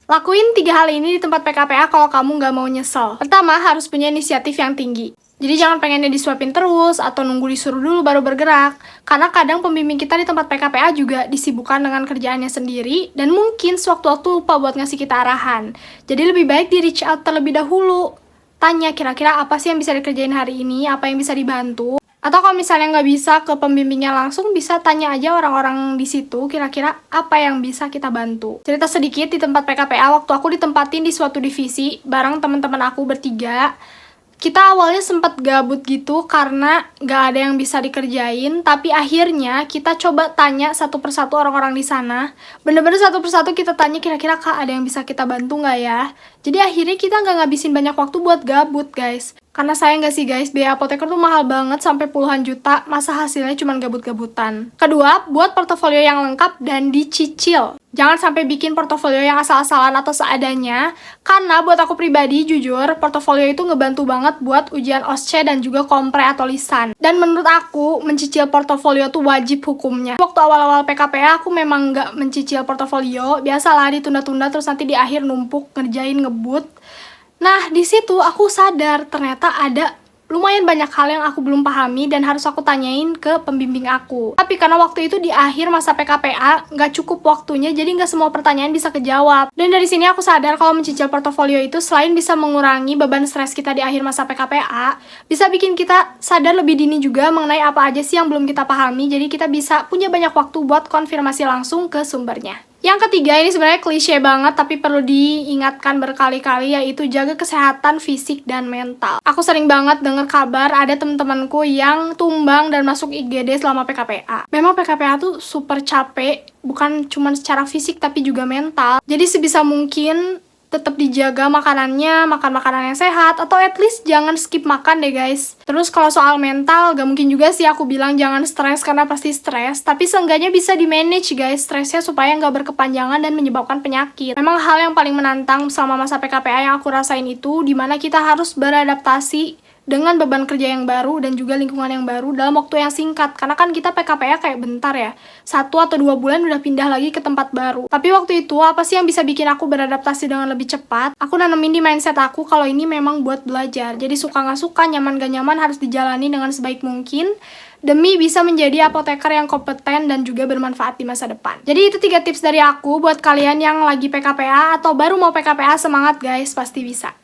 Lakuin 3 hal ini di tempat PKPA kalau kamu nggak mau nyesel. Pertama, harus punya inisiatif yang tinggi. Jadi jangan pengennya disuapin terus atau nunggu disuruh dulu baru bergerak. Karena kadang pembimbing kita di tempat PKPA juga disibukkan dengan kerjaannya sendiri dan mungkin sewaktu-waktu lupa buat ngasih kita arahan. Jadi lebih baik di reach out terlebih dahulu. Tanya kira-kira apa sih yang bisa dikerjain hari ini, apa yang bisa dibantu. Atau kalau misalnya nggak bisa ke pembimbingnya langsung, bisa tanya aja orang-orang di situ kira-kira apa yang bisa kita bantu. Cerita sedikit di tempat PKPA, waktu aku ditempatin di suatu divisi bareng teman-teman aku bertiga. Kita awalnya sempat gabut gitu karena nggak ada yang bisa dikerjain, tapi akhirnya kita coba tanya satu persatu orang-orang di sana. Bener-bener satu persatu kita tanya kira-kira Kak ada yang bisa kita bantu nggak ya? Jadi akhirnya kita nggak ngabisin banyak waktu buat gabut guys. Karena saya nggak sih guys, biaya apoteker tuh mahal banget sampai puluhan juta, masa hasilnya cuma gabut-gabutan. Kedua, buat portofolio yang lengkap dan dicicil. Jangan sampai bikin portofolio yang asal-asalan atau seadanya, karena buat aku pribadi, jujur, portofolio itu ngebantu banget buat ujian OSCE dan juga kompre atau lisan. Dan menurut aku, mencicil portofolio tuh wajib hukumnya. Waktu awal-awal PKPA, aku memang nggak mencicil portofolio, biasalah ditunda-tunda terus nanti di akhir numpuk, ngerjain, ngebut. Nah, di situ aku sadar ternyata ada lumayan banyak hal yang aku belum pahami dan harus aku tanyain ke pembimbing aku. Tapi karena waktu itu di akhir masa PKPA, nggak cukup waktunya, jadi nggak semua pertanyaan bisa kejawab. Dan dari sini aku sadar kalau mencicil portofolio itu selain bisa mengurangi beban stres kita di akhir masa PKPA, bisa bikin kita sadar lebih dini juga mengenai apa aja sih yang belum kita pahami, jadi kita bisa punya banyak waktu buat konfirmasi langsung ke sumbernya. Yang ketiga, ini sebenarnya klise banget tapi perlu diingatkan berkali-kali, yaitu jaga kesehatan fisik dan mental. Aku sering banget dengar kabar ada teman-temanku yang tumbang dan masuk IGD selama PKPA. Memang PKPA tuh super capek, bukan cuma secara fisik tapi juga mental. Jadi sebisa mungkin tetap dijaga makanannya, makan makanan yang sehat, atau at least jangan skip makan deh guys. Terus kalau soal mental, gak mungkin juga sih aku bilang jangan stres karena pasti stres, tapi seenggaknya bisa di-manage guys stresnya supaya gak berkepanjangan dan menyebabkan penyakit. Memang hal yang paling menantang selama masa PKPA yang aku rasain itu, dimana kita harus beradaptasi dengan beban kerja yang baru dan juga lingkungan yang baru dalam waktu yang singkat. Karena kan kita PKPA kayak bentar ya, 1 atau 2 bulan udah pindah lagi ke tempat baru. Tapi waktu itu, apa sih yang bisa bikin aku beradaptasi dengan lebih cepat? Aku nanemin di mindset aku kalau ini memang buat belajar. Jadi suka gak suka, nyaman gak nyaman harus dijalani dengan sebaik mungkin demi bisa menjadi apoteker yang kompeten dan juga bermanfaat di masa depan. Jadi itu 3 tips dari aku buat kalian yang lagi PKPA atau baru mau PKPA, semangat guys, pasti bisa.